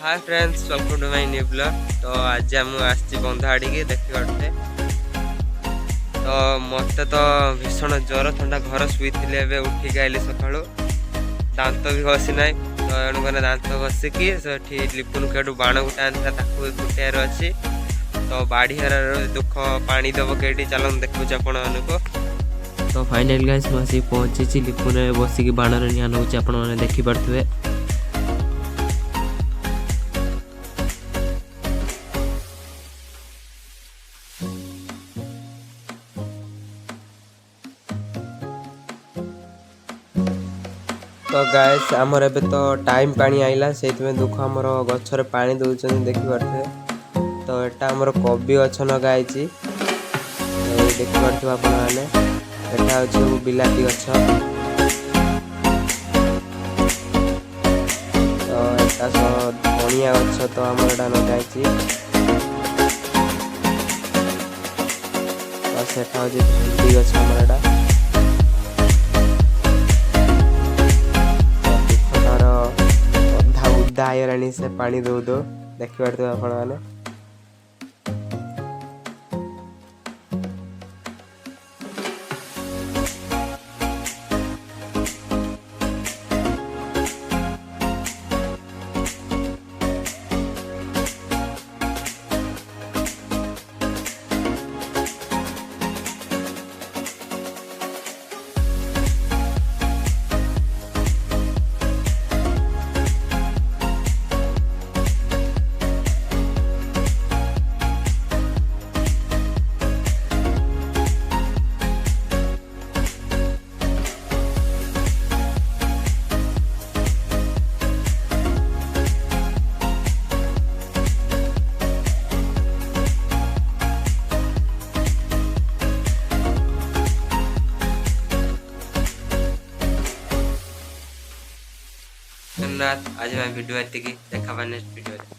Hi friends, welcome to my new blog. तो आज हम आसी बंधा आड़े देखी पारे। तो मत तो भीषण ज्वर थंडा घर शुई उठिक आइली सका दांत भी घसी ना। तो एणुक दांत घसिकी लिपुन के बाण गुटा आनी फुटार अच्छी। तो बाड़ीहार दुख पानी दब के चलन देखुच आपण को। तो फाइनल गाइस मैं पहुंची लिपुन बसिक बाणर निआ नौ आपने देखिपे। तो गाइस आमर एबे तो टाइम पानी आइला से दुख आमर गचर पानी दौरान देखिपे। तो एटा आमर कोबी गछ लगाई देखिपे आपने। एटा हूँ बिलाती गछ। तो एटा धनिया गछ तो आमर एटा लगाई। तो सेटा हूँ भेंडी गछ आमर एटा। आईगलानी से पानी दौ दो देखिपे आपण मैंने। धन्यवाद। आज मैं वीडियो देखा नेक्स्ट वीडियो।